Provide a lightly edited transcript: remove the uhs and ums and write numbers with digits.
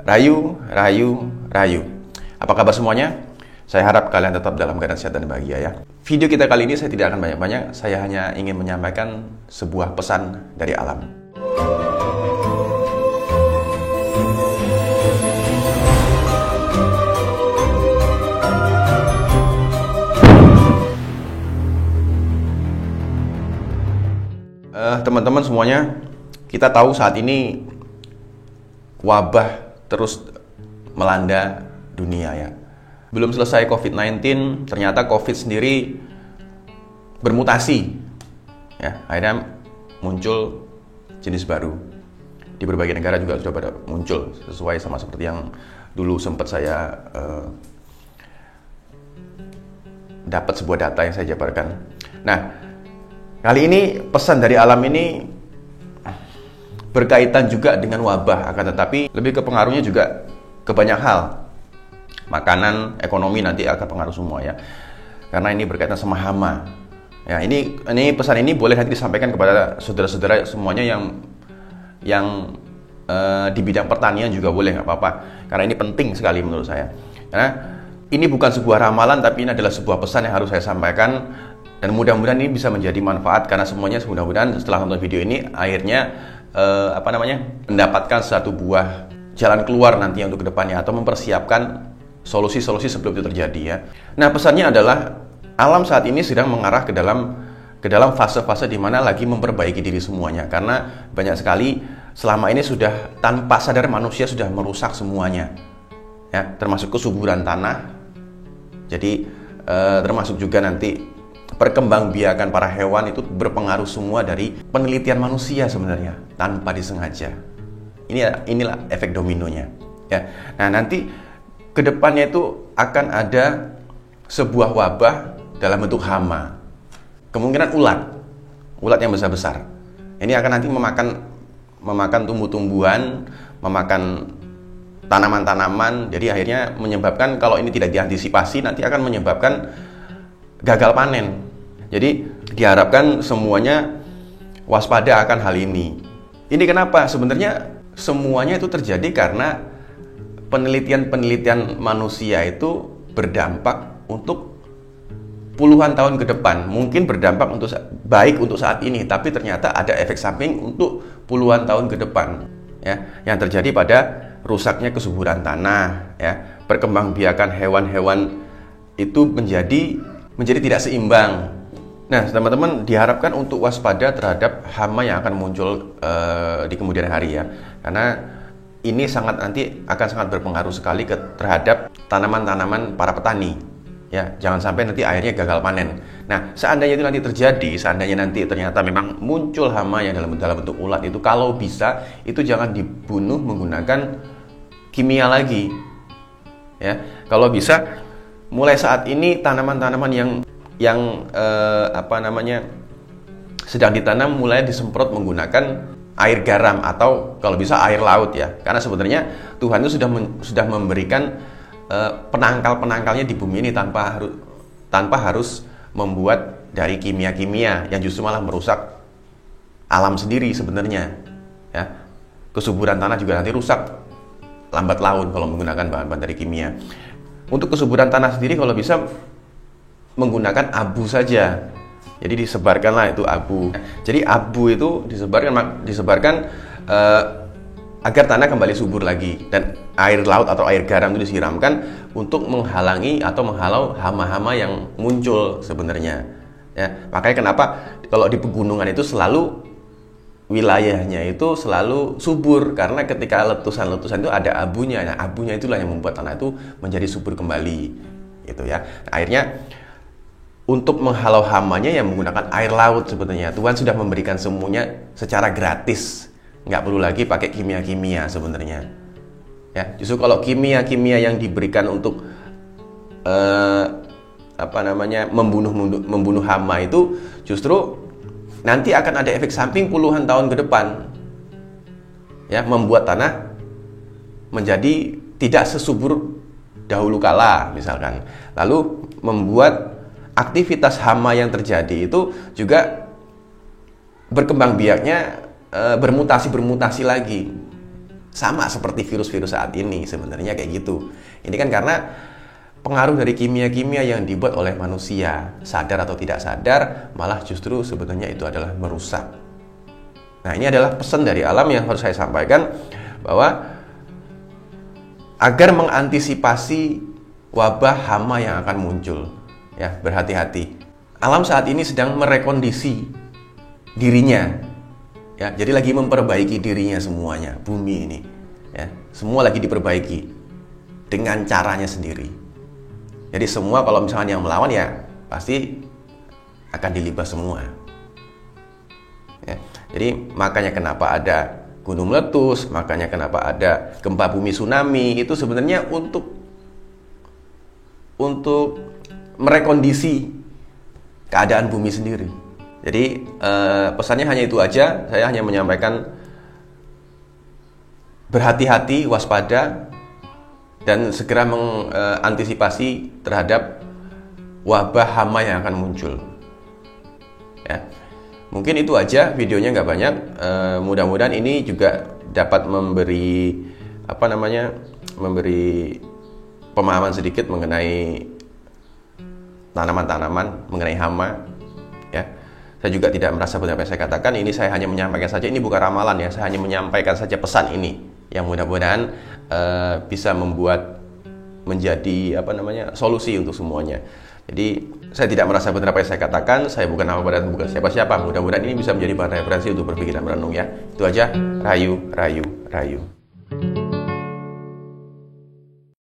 Rayu, rayu, rayu. Apa kabar semuanya? Saya harap kalian tetap dalam keadaan sehat dan bahagia ya. Video kita kali ini saya tidak akan banyak-banyak, saya hanya ingin menyampaikan sebuah pesan dari alam. Teman-teman semuanya, kita tahu saat ini wabah terus melanda dunia ya. Belum selesai COVID-19, ternyata COVID sendiri bermutasi ya, akhirnya muncul jenis baru. Di berbagai negara juga sudah pada muncul, sesuai sama seperti yang dulu sempat saya dapat sebuah data yang saya jabarkan. Nah, kali ini pesan dari alam ini berkaitan juga dengan wabah, akan tetapi lebih ke pengaruhnya juga ke banyak hal. Makanan, ekonomi nanti akan pengaruh semua ya. Karena ini berkaitan sama hama. Ya, ini pesan ini boleh nanti disampaikan kepada saudara-saudara semuanya yang di bidang pertanian juga boleh, nggak apa-apa. Karena ini penting sekali menurut saya. Karena ini bukan sebuah ramalan, tapi ini adalah sebuah pesan yang harus saya sampaikan. Dan mudah-mudahan ini bisa menjadi manfaat, karena semuanya mudah-mudahan setelah nonton video ini akhirnya mendapatkan satu buah jalan keluar nanti untuk kedepannya, atau mempersiapkan solusi-solusi sebelum itu terjadi ya. Nah, pesannya adalah alam saat ini sedang mengarah ke dalam fase-fase di mana lagi memperbaiki diri semuanya, karena banyak sekali selama ini sudah tanpa sadar manusia sudah merusak semuanya ya, termasuk kesuburan tanah. Jadi termasuk juga nanti perkembangbiakan para hewan itu berpengaruh semua dari penelitian manusia sebenarnya tanpa disengaja. Inilah efek dominonya ya. Nah, nanti kedepannya itu akan ada sebuah wabah dalam bentuk hama, kemungkinan ulat yang besar-besar. Ini akan nanti memakan tumbuh-tumbuhan, memakan tanaman-tanaman. Jadi akhirnya menyebabkan, kalau ini tidak diantisipasi, nanti akan menyebabkan gagal panen. Jadi diharapkan semuanya waspada akan hal ini. Ini kenapa? Sebenarnya semuanya itu terjadi karena penelitian manusia itu berdampak untuk puluhan tahun ke depan. Mungkin berdampak baik untuk saat ini, tapi ternyata ada efek samping untuk puluhan tahun ke depan ya, yang terjadi pada rusaknya kesuburan tanah ya, perkembangbiakan hewan-hewan itu menjadi tidak seimbang. Nah, teman-teman diharapkan untuk waspada terhadap hama yang akan muncul di kemudian hari ya, karena ini akan sangat berpengaruh sekali terhadap tanaman-tanaman para petani ya. Jangan sampai nanti akhirnya gagal panen. Nah, seandainya itu nanti terjadi, seandainya nanti ternyata memang muncul hama yang dalam bentuk ulat itu, kalau bisa itu jangan dibunuh menggunakan kimia lagi ya. Kalau bisa mulai saat ini tanaman-tanaman yang sedang ditanam mulai disemprot menggunakan air garam, atau kalau bisa air laut ya. Karena sebenarnya Tuhan itu sudah memberikan penangkal-penangkalnya di bumi ini tanpa harus membuat dari kimia-kimia yang justru malah merusak alam sendiri sebenarnya ya. Kesuburan tanah juga nanti rusak lambat laun kalau menggunakan bahan-bahan dari kimia. Untuk kesuburan tanah sendiri kalau bisa menggunakan abu saja. Jadi disebarkanlah itu abu. Jadi abu itu disebarkan agar tanah kembali subur lagi, dan air laut atau air garam itu disiramkan untuk menghalangi atau menghalau hama-hama yang muncul sebenarnya. Ya, makanya kenapa kalau di pegunungan itu selalu wilayahnya itu selalu subur, karena ketika letusan-letusan itu ada abunya. Nah, abunya itulah yang membuat tanah itu menjadi subur kembali, gitu ya. Nah, akhirnya untuk menghalau hamanya yang menggunakan air laut sebenarnya. Tuhan sudah memberikan semuanya secara gratis. Nggak perlu lagi pakai kimia-kimia sebenarnya. Ya, justru kalau kimia-kimia yang diberikan untuk membunuh hama itu justru nanti akan ada efek samping puluhan tahun ke depan. Ya, membuat tanah menjadi tidak sesubur dahulu kala misalkan. Lalu membuat aktivitas hama yang terjadi itu juga berkembang biaknya bermutasi lagi Sama seperti virus-virus saat ini sebenarnya kayak gitu. Ini kan karena pengaruh dari kimia-kimia yang dibuat oleh manusia, sadar atau tidak sadar, malah justru sebenarnya itu adalah merusak. Nah, ini adalah pesan dari alam yang harus saya sampaikan, bahwa agar mengantisipasi wabah hama yang akan muncul, ya, berhati-hati. Alam saat ini sedang merekondisi dirinya, ya, jadi lagi memperbaiki dirinya semuanya, bumi ini, ya, semua lagi diperbaiki dengan caranya sendiri. Jadi semua kalau misalnya yang melawan, ya pasti akan dilibas semua. Ya, jadi makanya kenapa ada gunung meletus, makanya kenapa ada gempa bumi tsunami, itu sebenarnya untuk merekondisi keadaan bumi sendiri. Jadi pesannya hanya itu aja. Saya hanya menyampaikan berhati-hati, waspada, dan segera mengantisipasi terhadap wabah hama yang akan muncul. Ya, mungkin itu aja, videonya nggak banyak. Mudah-mudahan ini juga dapat memberi pemahaman sedikit mengenai tanaman-tanaman, mengenai hama. Ya, saya juga tidak merasa benar apa yang saya katakan. Ini saya hanya menyampaikan saja. Ini bukan ramalan, ya. Saya hanya menyampaikan saja pesan ini yang mudah-mudahan bisa membuat menjadi solusi untuk semuanya. Jadi saya tidak merasa benar apa yang saya katakan. Saya bukan apa dan bukan siapa-siapa. Mudah-mudahan ini bisa menjadi bahan referensi untuk berpikir dan merenung, ya. Itu aja. Rayu, rayu, rayu.